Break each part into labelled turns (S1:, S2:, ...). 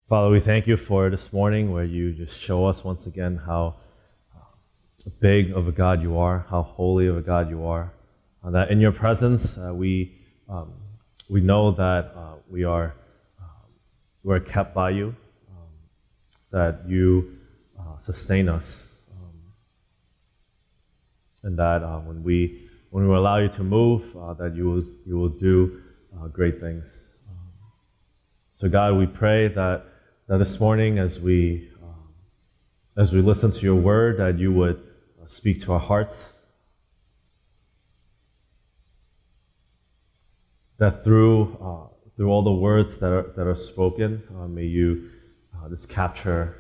S1: Father, we thank you for this morning where you just show us once again how big of a God you are, how holy of a God you are, that in your presence we know that we're kept by you, that you sustain us, and that when we allow you to move, that you will do great things. So God, we pray that this morning as we listen to your word, that you would speak to our hearts, that through all the words that are spoken, may you just capture,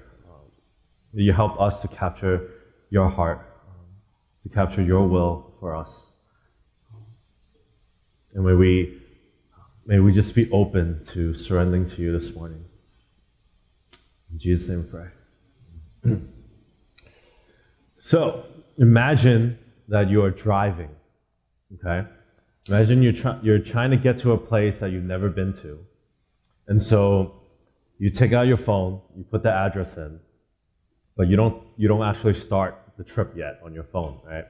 S1: may you help us to capture your heart, to capture your will for us, and may we just be open to surrendering to you this morning. In Jesus' name we pray. So, imagine that you are driving, okay? Imagine you're trying to get to a place that you've never been to. And so, you take out your phone, you put the address in, but you don't actually start the trip yet on your phone, right?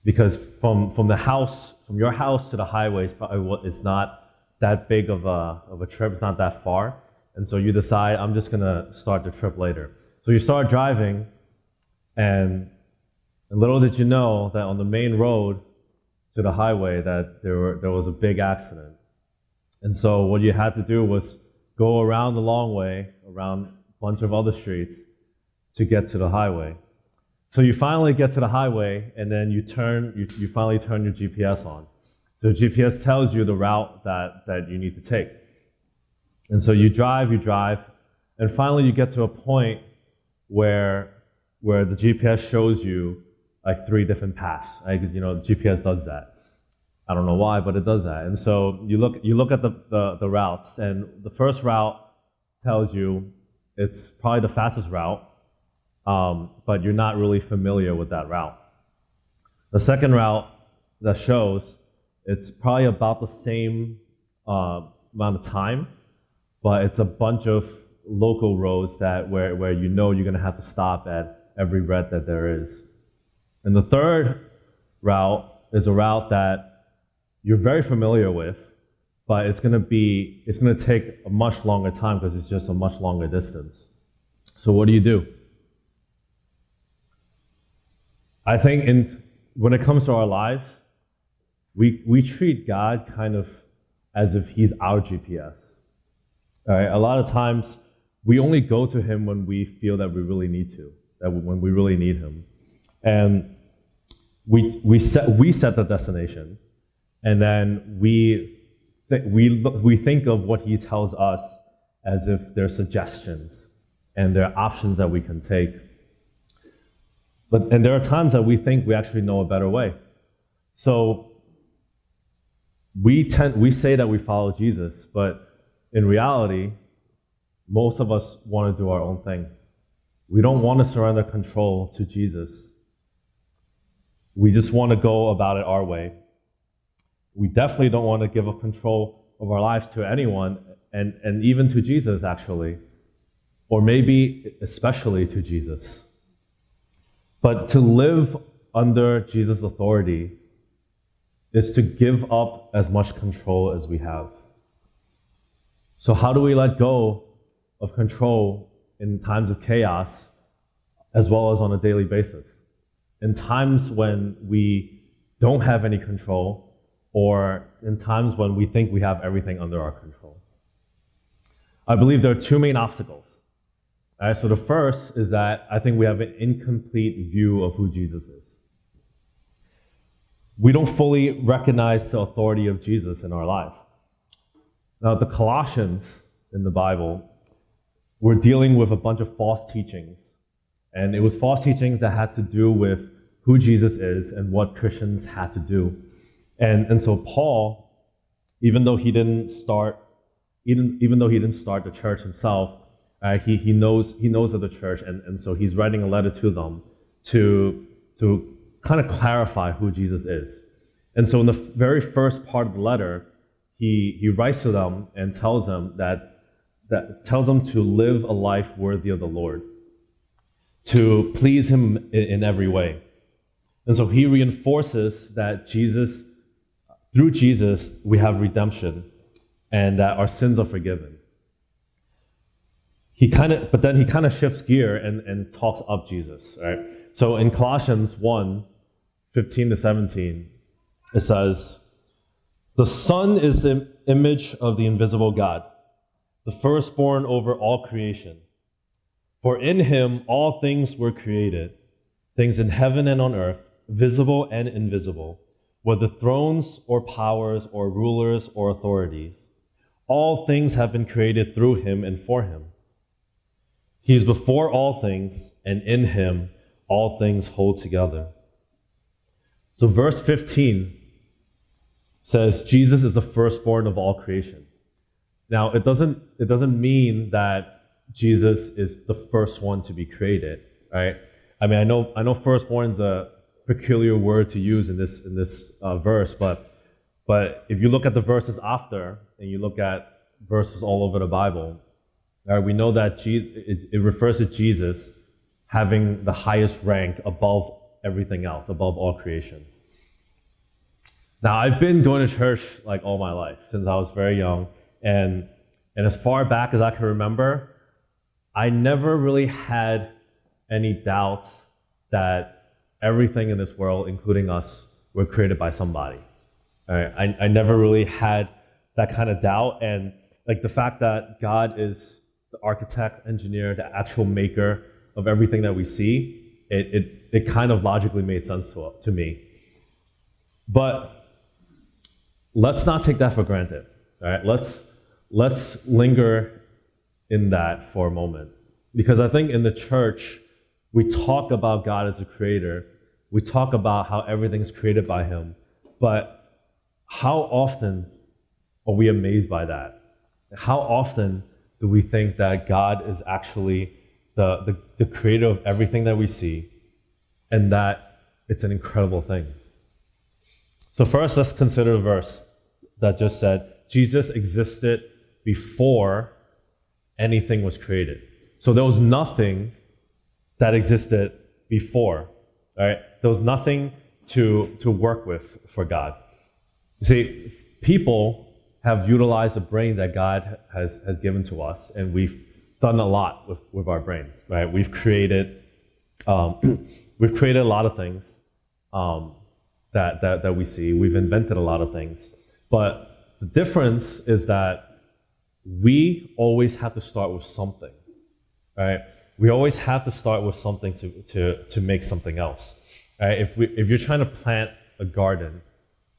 S1: Because from your house to the highway it's not that big of a trip, it's not that far. And so you decide, I'm just going to start the trip later. So you start driving, and little did you know that on the main road to the highway that there was a big accident. And so what you had to do was go around the long way, around a bunch of other streets to get to the highway. So you finally get to the highway, and then you finally turn your GPS on. So GPS tells you the route that you need to take. And so you drive, and finally you get to a point where the GPS shows you like 3 different paths. Right? GPS does that. I don't know why, but it does that. And so you look at the routes, and the first route tells you it's probably the fastest route, but you're not really familiar with that route. The second route that shows it's probably about the same amount of time, but it's a bunch of local roads where you know you're going to have to stop at every red that there is. And the third route is a route that you're very familiar with, but it's going to take a much longer time because it's just a much longer distance. So what do? I think when it comes to our lives, we treat God kind of as if he's our GPS. All right? A lot of times, we only go to him when we feel that we really need to, when we really need him. And we set the destination, and then we think of what he tells us as if they're suggestions and they're options that we can take. And there are times that we think we actually know a better way. So we say that we follow Jesus, but in reality, most of us want to do our own thing. We don't want to surrender control to Jesus. We just want to go about it our way. We definitely don't want to give up control of our lives to anyone, and even to Jesus, actually. Or maybe especially to Jesus. But to live under Jesus' authority is to give up as much control as we have. So how do we let go of control in times of chaos as well as on a daily basis? In times when we don't have any control, or in times when we think we have everything under our control. I believe there are 2 main obstacles. All right, so the first is that I think we have an incomplete view of who Jesus is. We don't fully recognize the authority of Jesus in our life. Now, the Colossians in the Bible were dealing with a bunch of false teachings. And it was false teachings that had to do with who Jesus is and what Christians had to do. And so Paul, even though he didn't start the church himself, he knows of the church, and so he's writing a letter to them to kind of clarify who Jesus is. And so in the very first part of the letter, he writes to them and tells them that that tells them to live a life worthy of the Lord, to please him in every way. And so he reinforces that through Jesus, we have redemption and that our sins are forgiven. But then he kind of shifts gear and talks up Jesus, right? So in Colossians 1:15-17, it says, "The Son is the image of the invisible God, the firstborn over all creation. For in him all things were created, things in heaven and on earth, visible and invisible, whether thrones or powers or rulers or authorities. All things have been created through him and for him. He is before all things, and in him all things hold together." So verse 15 says Jesus is the firstborn of all creation. Now, it doesn't mean that Jesus is the first one to be created, right? I mean, I know firstborn is a peculiar word to use in this verse, but if you look at the verses after and you look at verses all over the Bible, right, we know that it refers to Jesus having the highest rank above everything else, above all creation. Now, I've been going to church like all my life since I was very young, and as far back as I can remember, I never really had any doubts that everything in this world, including us, were created by somebody. All right? I never really had that kind of doubt, and like the fact that God is the architect, engineer, the actual maker of everything that we see, it kind of logically made sense to me. But let's not take that for granted. All right? Let's linger in that for a moment, because I think in the church we talk about God as a creator. We talk about how everything's created by him, but how often are we amazed by that? How often do we think that God is actually the creator of everything that we see, and that it's an incredible thing? So first, let's consider the verse that just said Jesus existed before anything was created. So there was nothing that existed before, right? There was nothing to work with for God. You see, people have utilized the brain that God has given to us, and we've done a lot with our brains, right? We've created a lot of things that we see. We've invented a lot of things, but the difference is that we always have to start with something, right? We always have to start with something to make something else, right? If you're trying to plant a garden,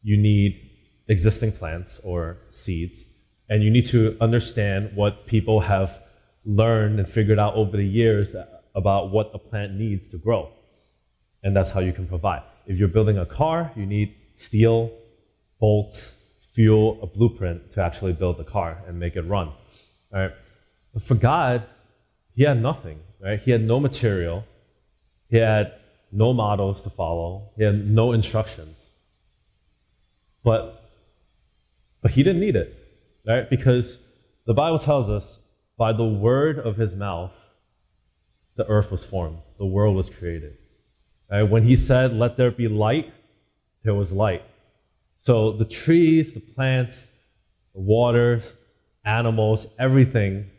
S1: you need existing plants or seeds, and you need to understand what people have learned and figured out over the years about what a plant needs to grow, and that's how you can provide. If you're building a car, you need steel, bolts, fuel, a blueprint to actually build the car and make it run. Right? But for God, he had nothing. Right? He had no material. He had no models to follow. He had no instructions. But he didn't need it, right? Because the Bible tells us, by the word of his mouth, the earth was formed, the world was created. Right? When he said, "Let there be light," there was light. So the trees, the plants, the waters, animals, everything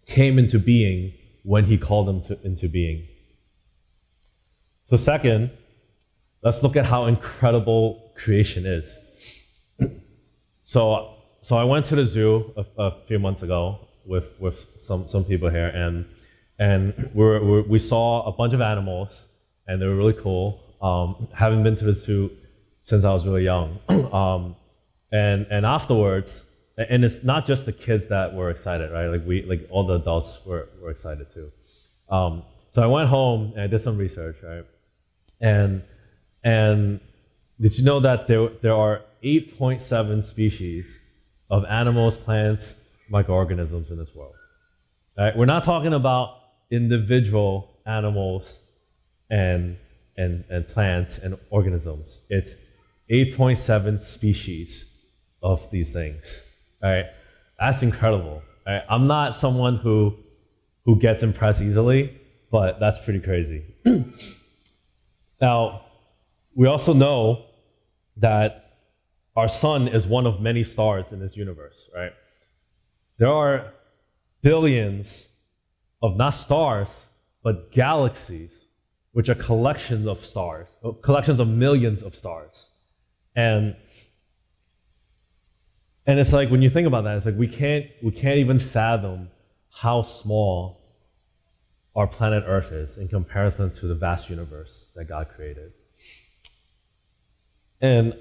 S1: came into being when he called them into being. So second, let's look at how incredible creation is. So I went to the zoo a few months ago with some people here, and we saw a bunch of animals, and they were really cool. Haven't been to the zoo since I was really young, and afterwards, and it's not just the kids that were excited, right? Like all the adults were excited too. So I went home and I did some research, right? And did you know that there are 8.7 species of animals, plants, microorganisms in this world? Right? We're not talking about individual animals and plants and organisms. It's 8.7 species of these things. Right? That's incredible. Right? I'm not someone who gets impressed easily, but that's pretty crazy. Now, we also know that our sun is one of many stars in this universe, right? There are billions of not stars, but galaxies, which are collections of stars, collections of millions of stars. And it's like, when you think about that, it's like we can't even fathom how small our planet Earth is in comparison to the vast universe that God created. And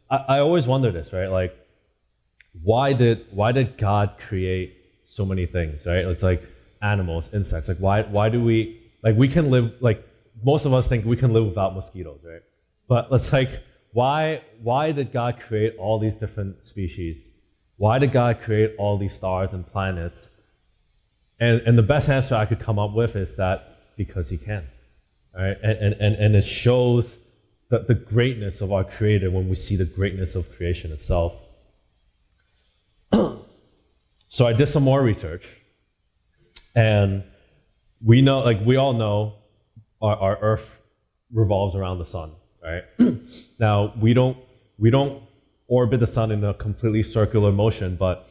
S1: I always wonder this, right? Like, why did God create so many things, right? It's like animals, insects. Like, why do we can live, like, most of us think we can live without mosquitoes, right? But it's like, why did God create all these different species? Why did God create all these stars and planets? And the best answer I could come up with is that because He can, right? And it shows the greatness of our Creator when we see the greatness of creation itself. So I did some more research, and we all know our Earth revolves around the sun, right? Now, we don't orbit the sun in a completely circular motion, but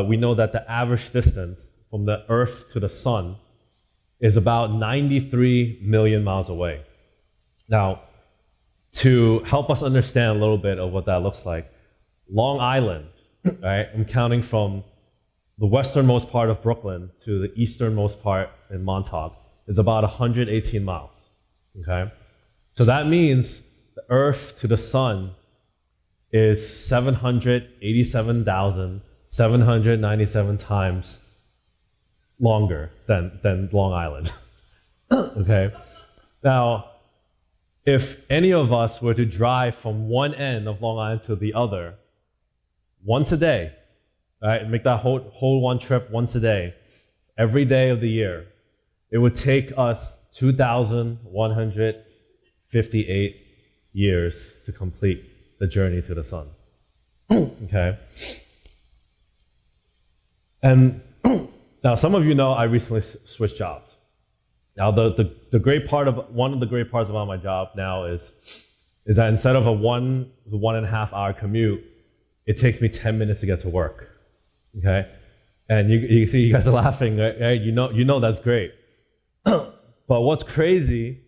S1: we know that the average distance from the Earth to the sun is about 93 million miles away. Now, to help us understand a little bit of what that looks like, Long Island, right? I'm counting from the westernmost part of Brooklyn to the easternmost part in Montauk, is about 118 miles, okay? So that means the Earth to the sun is 787,797 times longer than Long Island, okay? Now, if any of us were to drive from one end of Long Island to the other once a day, right, make that whole one trip once a day, every day of the year, it would take us 2,158 years to complete the journey to the sun. Okay? And now some of you know I recently switched jobs. Now the great part of one of the great parts about my job now is that instead of a 1.5 hour commute, it takes me 10 minutes to get to work. Okay? And you see you guys are laughing, right? You know that's great. But what's crazy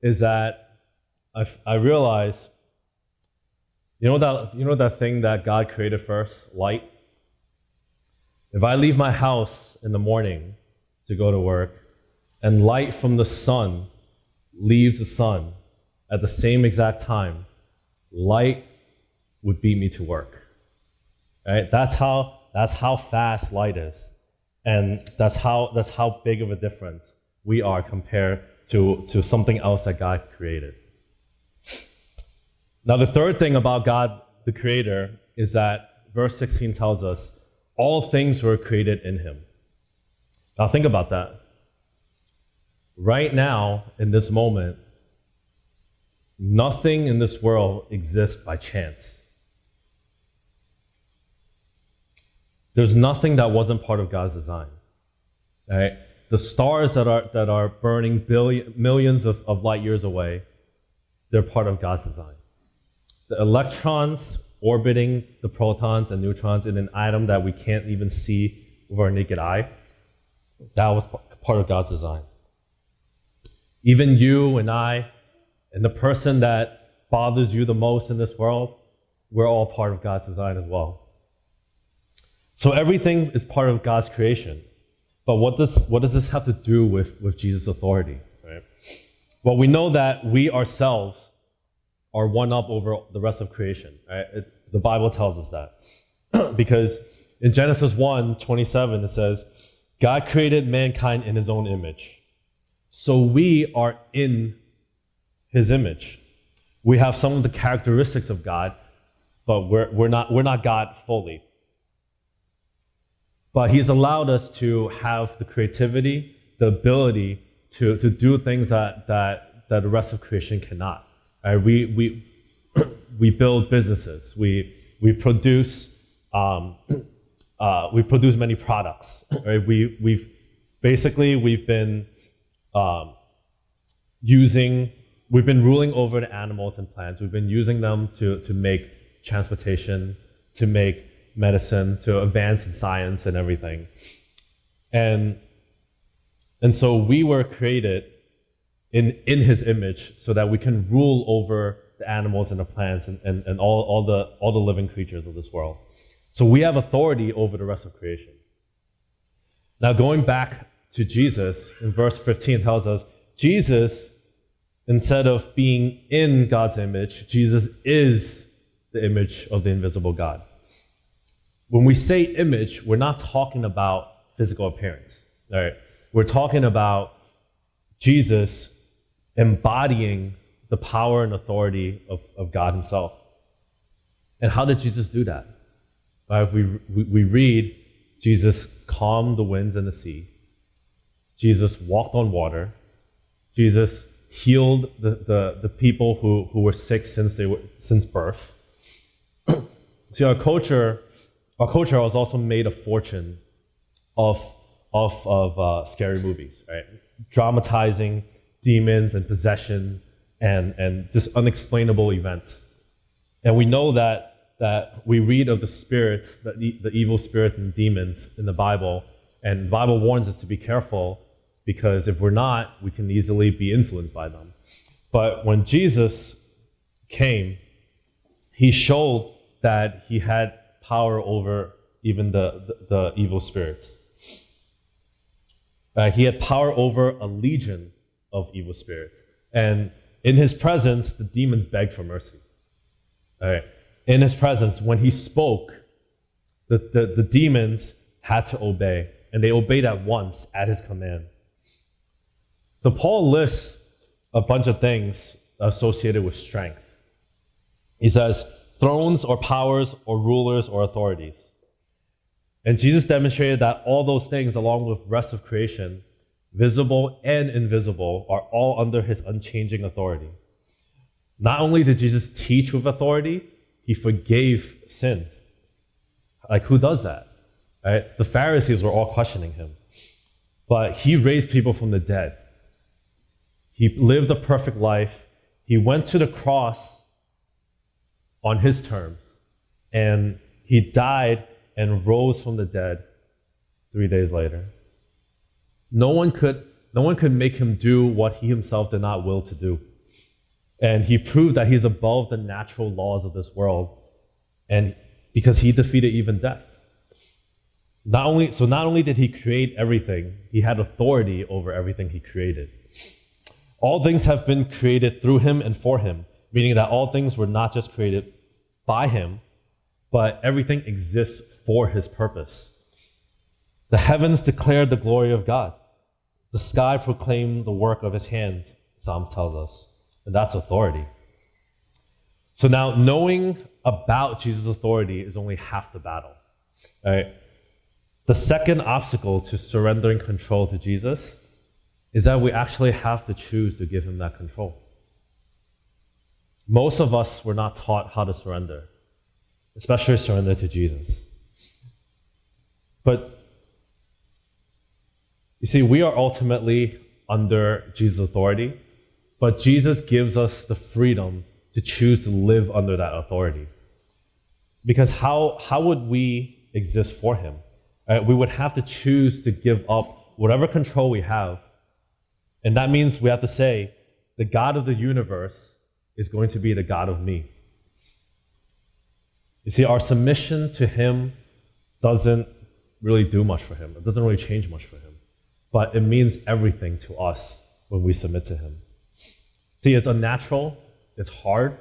S1: is that I realized, you know that thing that God created first, light? If I leave my house in the morning to go to work, and light from the sun leaves the sun at the same exact time, light would beat me to work. Right? That's how fast light is, and that's how big of a difference we are compared to something else that God created. Now, the third thing about God, the Creator, is that verse 16 tells us all things were created in Him. Now, think about that. Right now, in this moment, nothing in this world exists by chance. There's nothing that wasn't part of God's design. Right? The stars that are burning millions of light years away, they're part of God's design. The electrons orbiting the protons and neutrons in an atom that we can't even see with our naked eye, that was part of God's design. Even you and I, and the person that bothers you the most in this world, we're all part of God's design as well. So everything is part of God's creation. But what does this have to do with Jesus' authority? Right? Well, we know that we ourselves are one up over the rest of creation. Right? The Bible tells us that. Because in Genesis 1:27, it says, God created mankind in His own image. So we are in His image. We have some of the characteristics of God, but we're not God fully. But He's allowed us to have the creativity, the ability to do things that the rest of creation cannot. Right? We build businesses. We produce we produce many products. Right? We've been we've been ruling over the animals and plants. We've been using them to make transportation, to make medicine, to advance in science and everything. And so we were created in his image so that we can rule over the animals and the plants and all the living creatures of this world. So we have authority over the rest of creation. Now going back to Jesus, in verse 15 tells us, Jesus, instead of being in God's image, Jesus is the image of the invisible God. When we say image, we're not talking about physical appearance. Right? We're talking about Jesus embodying the power and authority of God himself. And how did Jesus do that? Right? We read Jesus calmed the winds and the sea. Jesus walked on water. Jesus healed the people who were sick since birth. See, our culture has also made a fortune of scary movies, right? Dramatizing demons and possession and just unexplainable events. And we know that we read of the spirits, the evil spirits and demons in the Bible, and the Bible warns us to be careful because if we're not, we can easily be influenced by them. But when Jesus came, he showed that he had power over even the evil spirits. He had power over a legion of evil spirits. And in his presence, the demons begged for mercy. Right? In his presence, when he spoke, the demons had to obey. And they obeyed at once at his command. So Paul lists a bunch of things associated with strength. He says, thrones or powers or rulers or authorities. And Jesus demonstrated that all those things, along with the rest of creation, visible and invisible, are all under his unchanging authority. Not only did Jesus teach with authority, he forgave sin. Like, who does that? Right? The Pharisees were all questioning him. But he raised people from the dead. He lived a perfect life. He went to the cross on his terms. And he died and rose from the dead 3 days later. No one could make him do what he himself did not will to do. And he proved that he's above the natural laws of this world, and because he defeated even death. Not only did he create everything, he had authority over everything he created. All things have been created through him and for him, meaning that all things were not just created by him, but everything exists for his purpose. The heavens declare the glory of God. The sky proclaimed the work of his hand, Psalms tells us. And that's authority. So now, knowing about Jesus' authority is only half the battle. Right? The second obstacle to surrendering control to Jesus is that we actually have to choose to give him that control. Most of us were not taught how to surrender, especially surrender to Jesus. But you see, we are ultimately under Jesus' authority, but Jesus gives us the freedom to choose to live under that authority. Because how would we exist for him? We would have to choose to give up whatever control we have. And that means we have to say, the God of the universe is going to be the God of me. You see, our submission to him doesn't really do much for him. It doesn't really change much for him. But it means everything to us when we submit to him. See, it's unnatural. It's hard.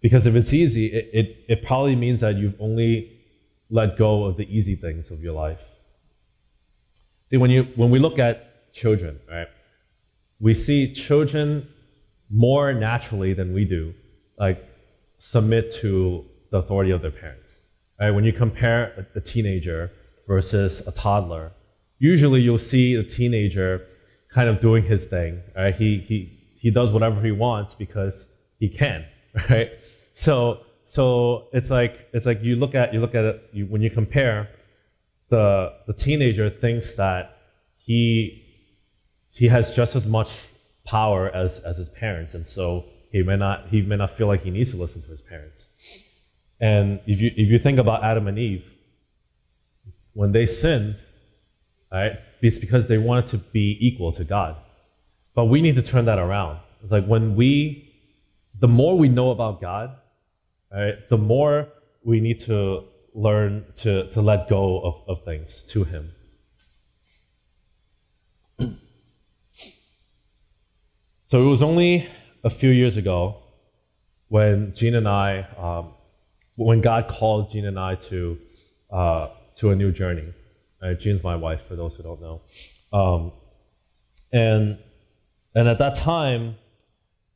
S1: Because if it's easy, it probably means that you've only let go of the easy things of your life. See, when we look at children, right, we see children more naturally than we do, like, submit to the authority of their parents. Right? When you compare a teenager versus a toddler, usually you'll see the teenager kind of doing his thing. Right? He does whatever he wants because he can. Right? So so it's like you look at it when you compare the teenager thinks that he has just as much power as his parents, and so he may not feel like he needs to listen to his parents. And if you think about Adam and Eve, when they sinned, right, it's because they wanted to be equal to God. But we need to turn that around. It's like the more we know about God, right, the more we need to learn to let go of things to Him. So it was only a few years ago when when God called Jean and I to a new journey. Jean's my wife, for those who don't know. And at that time,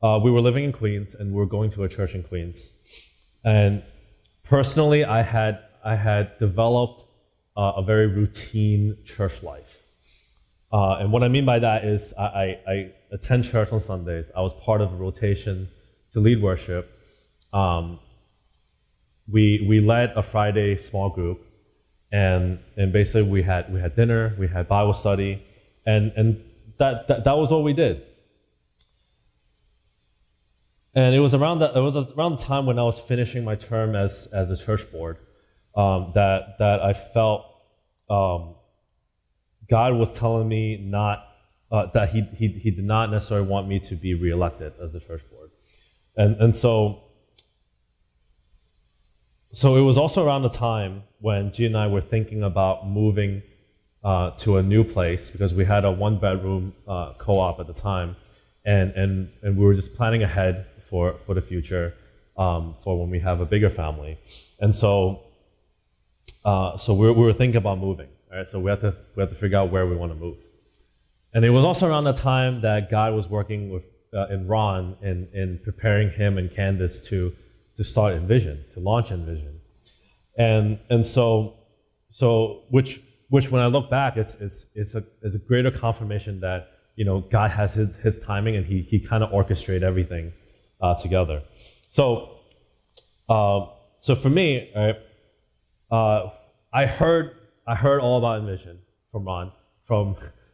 S1: we were living in Queens, and we were going to a church in Queens. And personally, I had developed a very routine church life. And what I mean by that is I attend church on Sundays. I was part of a rotation to lead worship. We led a Friday small group, and basically we had dinner, we had Bible study, and that was what we did. And it was around the time when I was finishing my term as a church board that I felt God was telling me that he did not necessarily want me to be reelected as the church board, and so it was also around the time when G and I were thinking about moving to a new place, because we had a 1-bedroom co-op at the time, and we were just planning ahead for the future, for when we have a bigger family, and so we were thinking about moving. Right? So we had to figure out where we want to move, and it was also around the time that God was working with in Ron in preparing him and Candace to start Envision, to launch Envision, and so which when I look back, it's a greater confirmation that God has his timing, and he kind of orchestrated everything together. So for me, right, I heard all about Envision from Ron,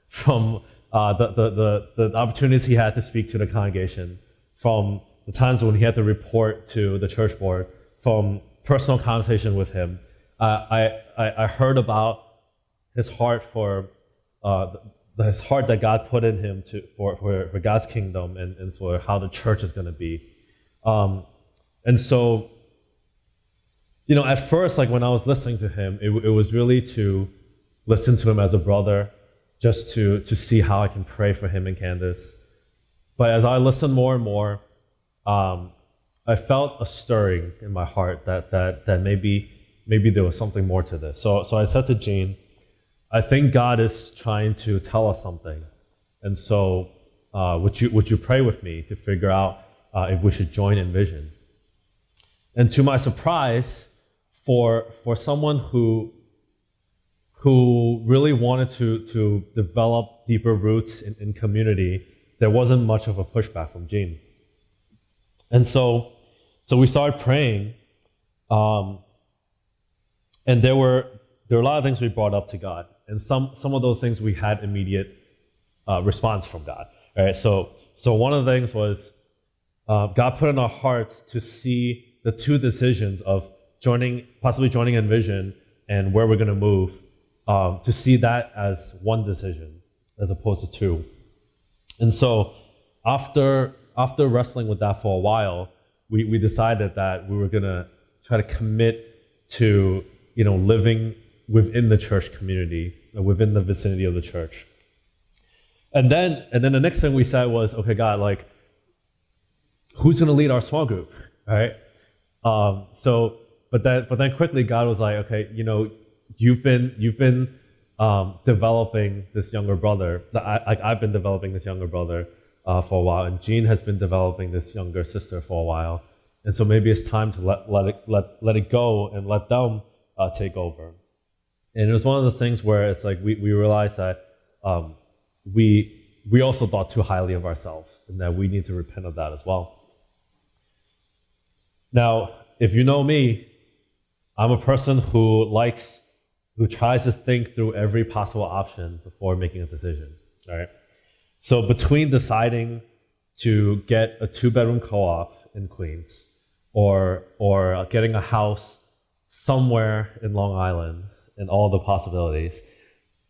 S1: from the opportunities he had to speak to the congregation, from the times when he had to report to the church board, from personal conversation with him. I heard about his heart for his heart that God put in him for God's kingdom and for how the church is going to be. And so, at first, like when I was listening to him, it was really to listen to him as a brother, just to see how I can pray for him and Candace. But as I listened more and more, I felt a stirring in my heart that maybe there was something more to this. So I said to Jean, I think God is trying to tell us something, and so would you pray with me to figure out if we should join Envision? And to my surprise, for someone who really wanted to develop deeper roots in community, there wasn't much of a pushback from Jean. And so we started praying, and there were a lot of things we brought up to God, and some of those things we had immediate response from God. Right? So one of the things was God put in our hearts to see the two decisions of possibly joining Envision and where we're going to move, to see that as one decision as opposed to two. And so after wrestling with that for a while, we decided that we were going to try to commit to living within the church community, within the vicinity of the church. And then the next thing we said was, okay, God, like, who's going to lead our small group, right? But then quickly God was like, okay, you've been developing this younger brother. I've been developing this younger brother for a while, and Jean has been developing this younger sister for a while, and so maybe it's time to let it go and let them take over. And it was one of those things where it's like we realized that we also thought too highly of ourselves, and that we need to repent of that as well. Now, if you know me, I'm a person who tries to think through every possible option before making a decision, right? So between deciding to get a 2-bedroom co-op in Queens or getting a house somewhere in Long Island and all the possibilities,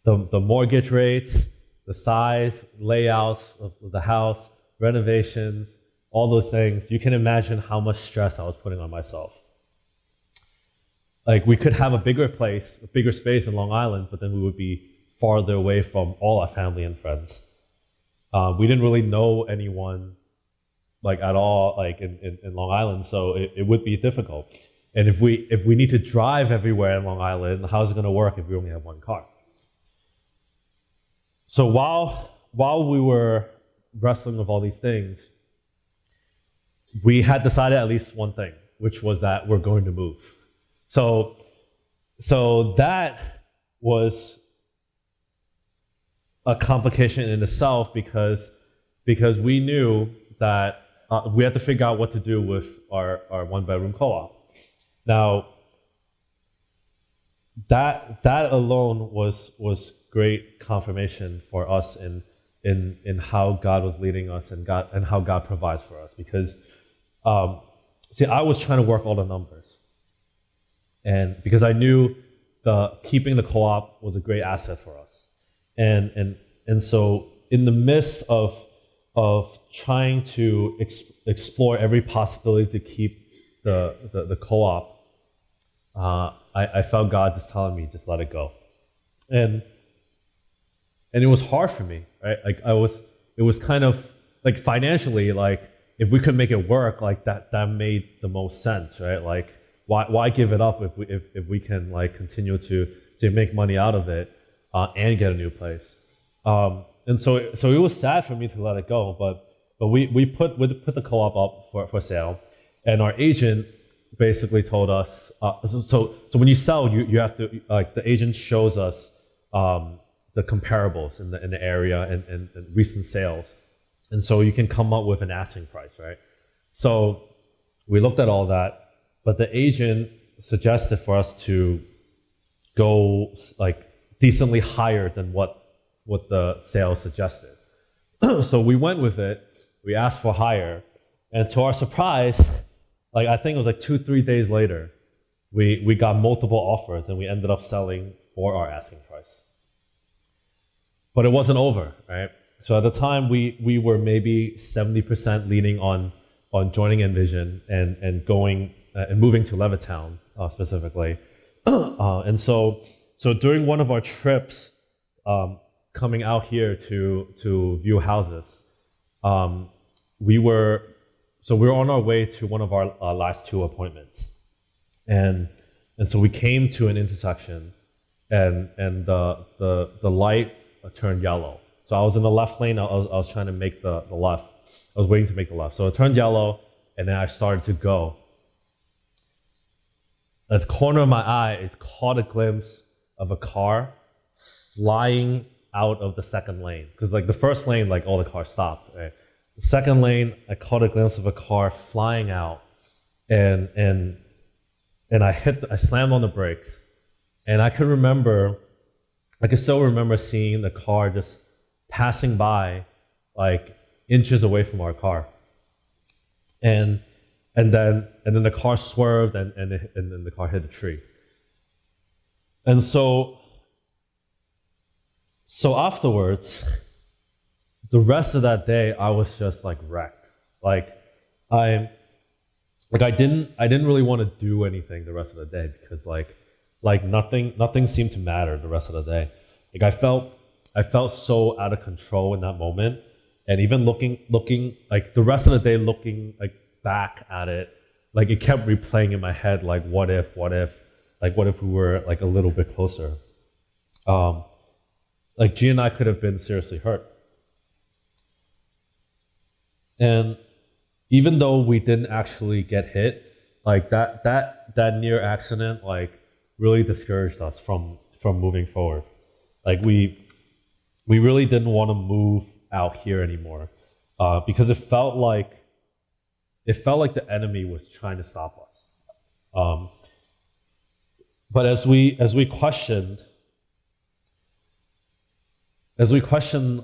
S1: the mortgage rates, the size, layout of the house, renovations, all those things, you can imagine how much stress I was putting on myself. Like we could have a bigger place, a bigger space in Long Island, but then we would be farther away from all our family and friends. We didn't really know anyone like at all like in Long Island, so it would be difficult. And if we need to drive everywhere in Long Island, how's it going to work if we only have one car? So while we were wrestling with all these things, we had decided at least one thing, which was that we're going to move. So that was a complication in itself because we knew that we had to figure out what to do with our 1-bedroom co-op. Now, that alone was great confirmation for us in how God was leading us and how God provides for us. Because I was trying to work all the numbers, and because I knew keeping the co-op was a great asset for us, and so in the midst of trying to explore every possibility to keep the co-op, I felt God just telling me, just let it go. And it was hard for me, right? Like it was kind of like financially, like if we could make it work, like that made the most sense, right? Like why give it up if we can like continue to make money out of it and get a new place. And so it was sad for me to let it go, but we put the co-op up for sale, and our agent basically told us, so when you sell, you have to, like, the agent shows us the comparables in the area and recent sales, and so you can come up with an asking price, right? So we looked at all that, but the agent suggested for us to go like decently higher than what the sales suggested. So we went with it. We asked for higher, and to our surprise, like I think it was like 2-3 days later, we got multiple offers, and we ended up selling for our asking price. But it wasn't over, right? So at the time, we were maybe 70% leaning on joining Envision and going and moving to Levittown specifically. And so during one of our trips, coming out here to view houses, we were on our way to one of our last 2 appointments, and so we came to an intersection, and the light turned yellow. So I was in the left lane. I was trying to make the left. I was waiting to make the left. So it turned yellow, and then I started to go. At the corner of my eye, it caught a glimpse of a car flying out of the second lane, because like the first lane, like all the cars stopped, right? The second lane, I caught a glimpse of a car flying out, and I slammed on the brakes, and I could still remember seeing the car just passing by, like inches away from our car, and then the car swerved, and then the car hit a tree, and so afterwards, the rest of that day, I was just like wrecked. I didn't really want to do anything the rest of the day, because like nothing seemed to matter the rest of the day. Like I felt so out of control in that moment, and even looking like the rest of the day, looking like back at it, like it kept replaying in my head, like what if we were like a little bit closer. Like G and I could have been seriously hurt. And even though we didn't actually get hit, like that near accident like really discouraged us from moving forward. Like we really didn't want to move out here anymore, because it felt like the enemy was trying to stop us. Um, but as we question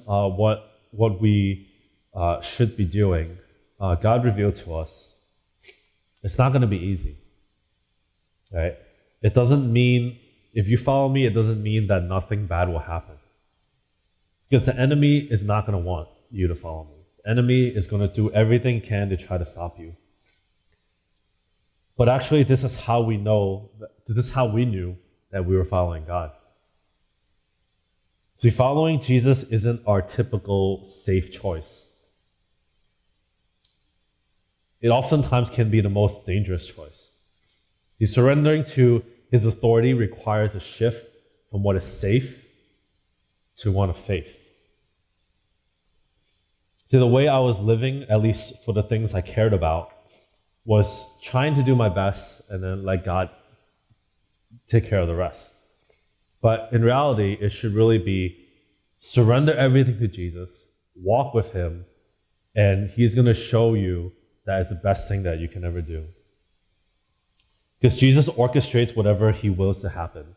S1: what we should be doing, God revealed to us it's not going to be easy, right? It doesn't mean, if you follow me, it doesn't mean that nothing bad will happen. Because the enemy is not going to want you to follow me. The enemy is going to do everything he can to try to stop you. But actually, this is how we knew that we were following God. See, following Jesus isn't our typical safe choice. It oftentimes can be the most dangerous choice. Surrendering to his authority requires a shift from what is safe to one of faith. See, the way I was living, at least for the things I cared about, was trying to do my best and then let God take care of the rest. But in reality, it should really be surrender everything to Jesus, walk with him, and he's going to show you that is the best thing that you can ever do. Because Jesus orchestrates whatever he wills to happen.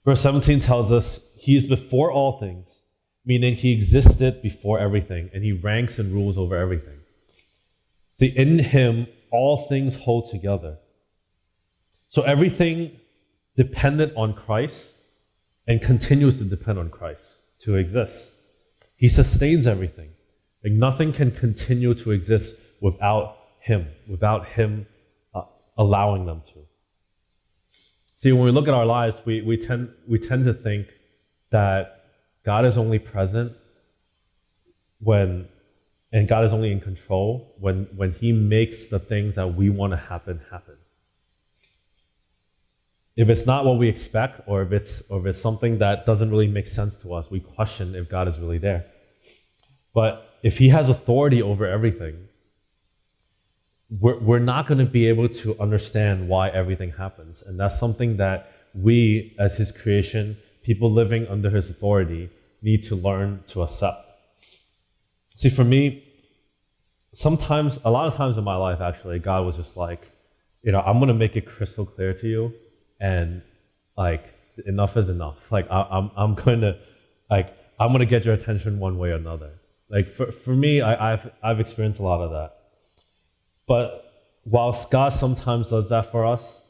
S1: Verse 17 tells us he is before all things, meaning he existed before everything, and he ranks and rules over everything. See, in him, all things hold together. So everything dependent on Christ and continues to depend on Christ to exist. He sustains everything. Like nothing can continue to exist without him allowing them to. See, when we look at our lives, we tend to think that God is only present and God is only in control when he makes the things that we want to happen. If it's not what we expect, or if it's something that doesn't really make sense to us, we question if God is really there. But if he has authority over everything, we're not going to be able to understand why everything happens. And that's something that we, as his creation, people living under his authority, need to learn to accept. See, for me, a lot of times in my life, actually, God was just like, I'm going to make it crystal clear to you, and like, enough is enough. Like, I'm going to get your attention one way or another. Like, for me, I've experienced a lot of that. But whilst God sometimes does that for us,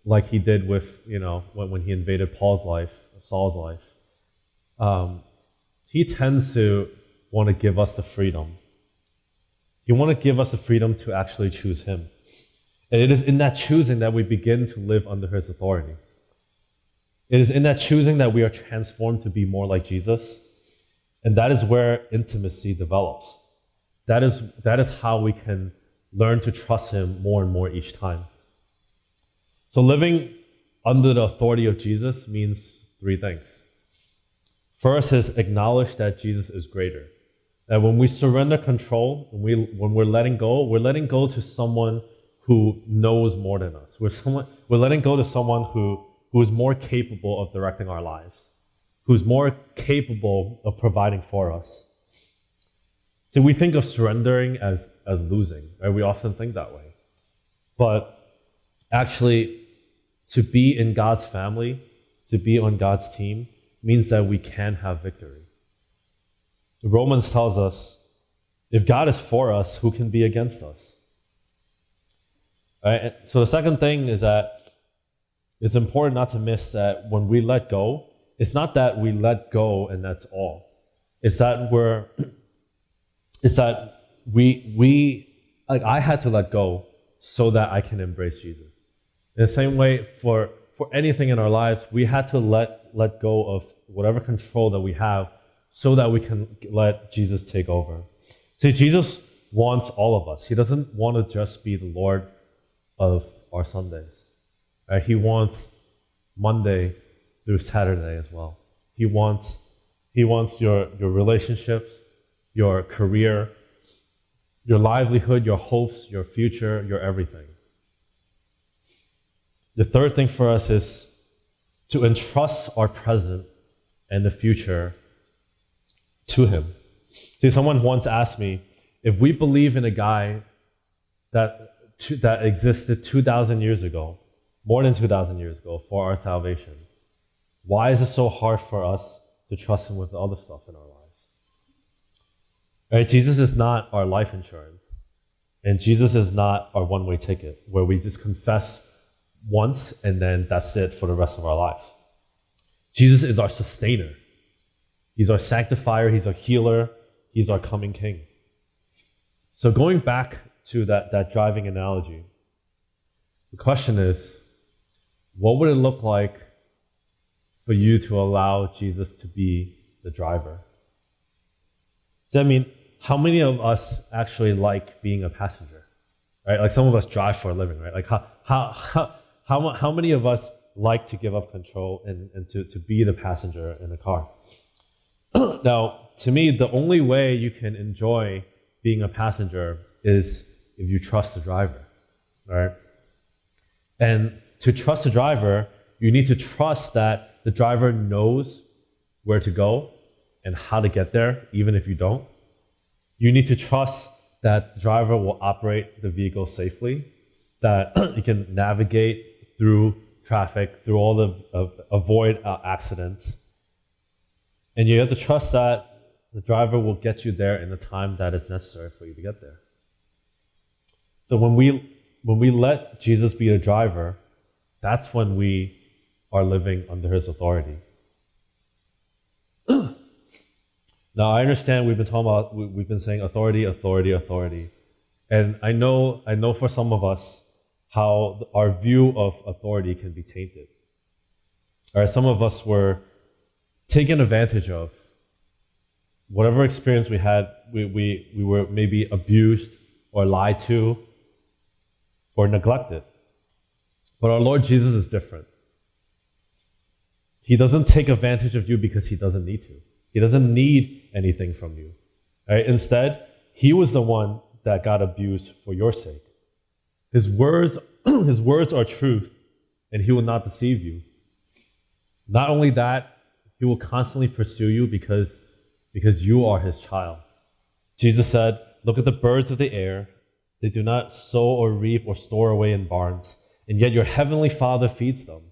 S1: like he did with, when he invaded Saul's life, he tends to want to give us the freedom. He wants to give us the freedom to actually choose him. And it is in that choosing that we begin to live under his authority. It is in that choosing that we are transformed to be more like Jesus. And that is where intimacy develops. That is how we can learn to trust him more and more each time. So living under the authority of Jesus means three things. First is acknowledge that Jesus is greater. That when we surrender control, when we're letting go to someone who knows more than us. We're letting go to someone who is more capable of directing our lives, who's more capable of providing for us. So we think of surrendering as losing, right? We often think that way. But actually, to be in God's family, to be on God's team, means that we can have victory. Romans tells us, if God is for us, who can be against us? Right? So the second thing is that it's important not to miss that when we let go, it's not that we let go and that's all. It's that I had to let go so that I can embrace Jesus. In the same way, for anything in our lives, we had to let go of whatever control that we have so that we can let Jesus take over. See, Jesus wants all of us. He doesn't want to just be the Lord of our Sundays. Right? He wants Monday through Saturday as well. He wants your relationships, your career, your livelihood, your hopes, your future, your everything. The third thing for us is to entrust our present and the future to him. See, someone once asked me, if we believe in a guy that that existed 2,000 years ago, more than 2,000 years ago, for our salvation. Why is it so hard for us to trust him with the other stuff in our lives? Right? Jesus is not our life insurance. And Jesus is not our one-way ticket where we just confess once and then that's it for the rest of our life. Jesus is our sustainer. He's our sanctifier. He's our healer. He's our coming king. So going back to that driving analogy, the question is, what would it look like for you to allow Jesus to be the driver? So, I mean, how many of us actually like being a passenger, right? Like some of us drive for a living, right? Like how many of us like to give up control and to be the passenger in a car? Now, to me, the only way you can enjoy being a passenger is if you trust the driver, right? And to trust the driver, you need to trust that the driver knows where to go and how to get there, even if you don't. You need to trust that the driver will operate the vehicle safely, that you can navigate through traffic, through all the avoid accidents. And you have to trust that the driver will get you there in the time that is necessary for you to get there. So when we let Jesus be the driver, that's when we are living under his authority. Now, I understand we've been saying authority, authority, authority. And I know for some of us how our view of authority can be tainted. All right, some of us were taken advantage of. Whatever experience we had, we were maybe abused or lied to or neglected. But our Lord Jesus is different. He doesn't take advantage of you because he doesn't need to. He doesn't need anything from you. Right? Instead, he was the one that got abused for your sake. His words are truth, and he will not deceive you. Not only that, he will constantly pursue you because you are his child. Jesus said, "Look at the birds of the air. They do not sow or reap or store away in barns, and yet your heavenly Father feeds them.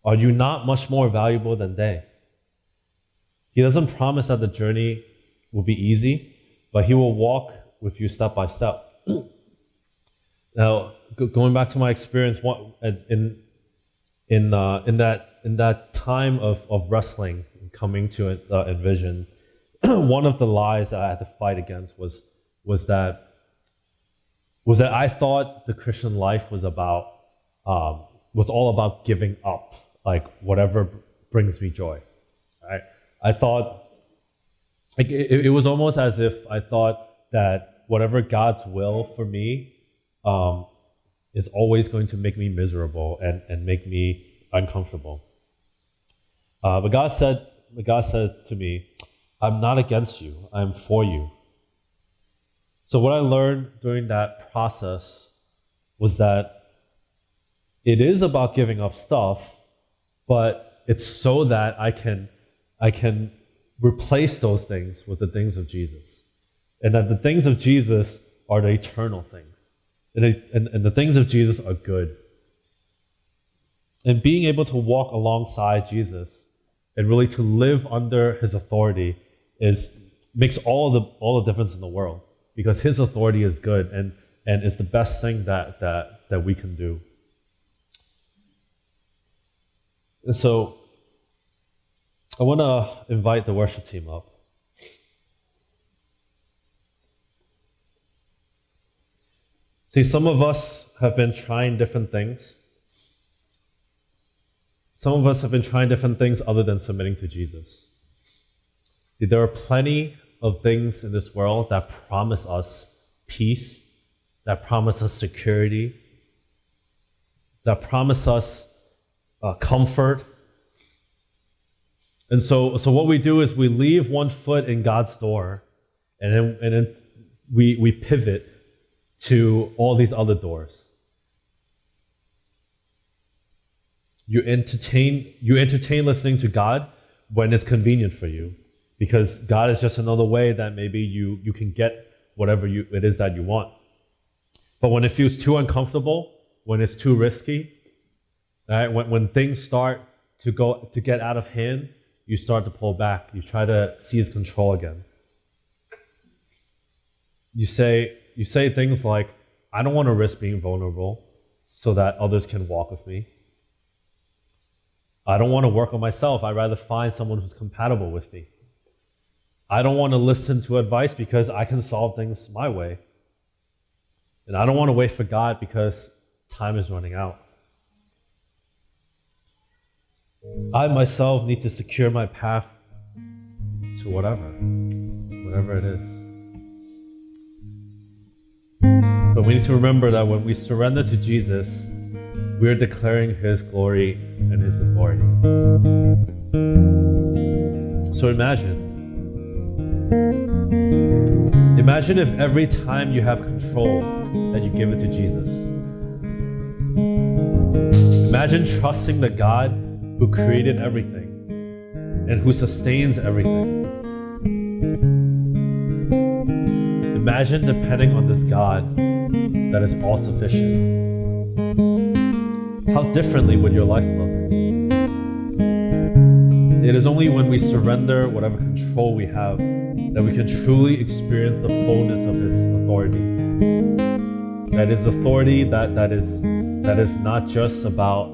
S1: Are you not much more valuable than they?" He doesn't promise that the journey will be easy, but he will walk with you step by step. Now, going back to my experience in that time of wrestling, coming to Envision, one of the lies that I had to fight against was that I thought the Christian life was all about giving up, like whatever brings me joy. Right? I thought, like it was almost as if I thought that whatever God's will for me is always going to make me miserable and make me uncomfortable. But God said to me, "I'm not against you, I'm for you." So what I learned during that process was that it is about giving up stuff, but it's so that I can replace those things with the things of Jesus. And that the things of Jesus are the eternal things. And the things of Jesus are good. And being able to walk alongside Jesus and really to live under his authority makes all the difference in the world. Because his authority is good and is the best thing that we can do. And so I want to invite the worship team up. See, some of us have been trying different things. Some of us have been trying different things other than submitting to Jesus. See, there are plenty of things in this world that promise us peace, that promise us security, that promise us comfort. And so what we do is we leave one foot in God's door, and then we pivot to all these other doors. You entertain listening to God when it's convenient for you, because God is just another way that maybe you can get whatever it is that you want. But when it feels too uncomfortable, when it's too risky, right? When things start to get out of hand, you start to pull back. You try to seize control again. You say things like, I don't want to risk being vulnerable so that others can walk with me. I don't want to work on myself. I'd rather find someone who's compatible with me. I don't want to listen to advice because I can solve things my way. And I don't want to wait for God because time is running out. I myself need to secure my path to whatever it is. But we need to remember that when we surrender to Jesus, we are declaring His glory and His authority. So imagine if every time you have control that you give it to Jesus. Imagine trusting the God who created everything and who sustains everything. Imagine depending on this God that is all sufficient. How differently would your life look? It is only when we surrender whatever control we have that we can truly experience the fullness of His authority. That is authority that is not just about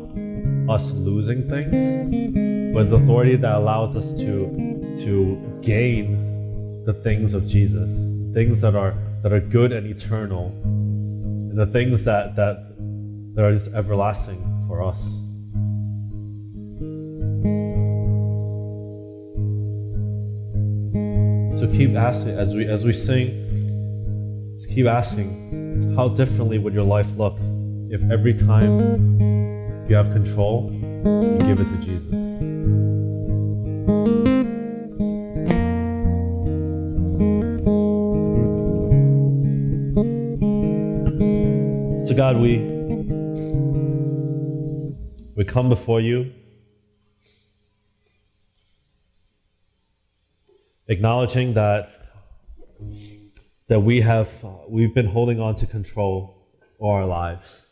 S1: us losing things, but it's authority that allows us to gain the things of Jesus, things that are good and eternal, and the things that are just everlasting for us. So keep asking as we sing. Just keep asking, how differently would your life look if every time you have control, you give it to Jesus? So God, we come before you, acknowledging that we've been holding on to control of our lives.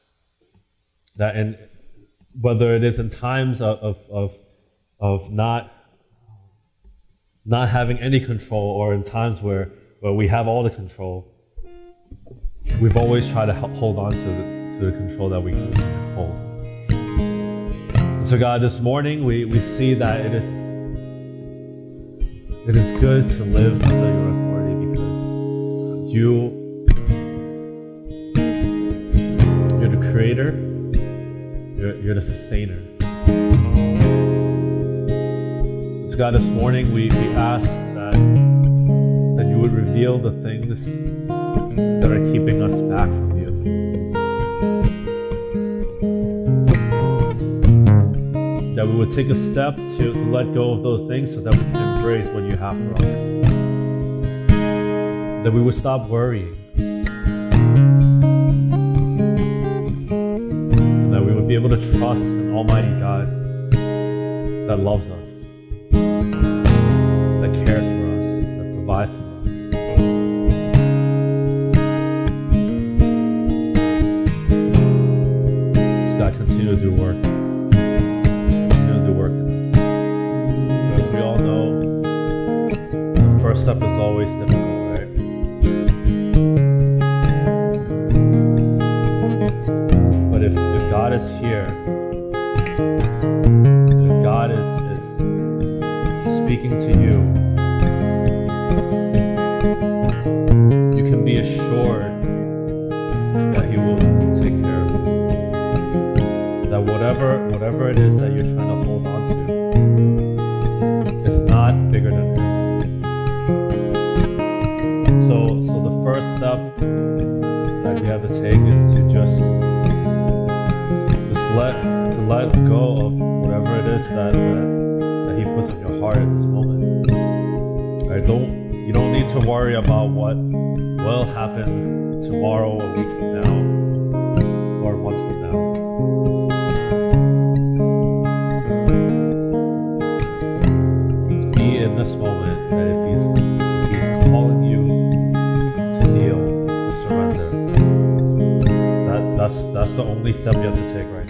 S1: Whether it is in times of not having any control, or in times where we have all the control, we've always tried to hold on to the control that we can hold. So God, this morning we see that it is good to live under your authority, because you're the creator, you're the sustainer. So God, this morning we ask that you would reveal the things that are keeping us back from you. That we would take a step to let go of those things so that we can embrace what you have for us. That we would stop worrying. And that we would be able to trust an Almighty God that loves us, that cares for us, that provides for us. So God, continue to do work. As we all know, the first step is always difficult, right? But if God is here, if God is speaking to you, you can be assured that He will take care of you. That whatever it is that you're trying to hold on to, it's not bigger than Him. So the first step that we have to take is to just let go of whatever it is that He puts in your heart at this moment. Right? You don't need to worry about what will happen tomorrow, a week from now, or a month from now. In this moment, that if He's calling you to kneel, to surrender, only step you have to take right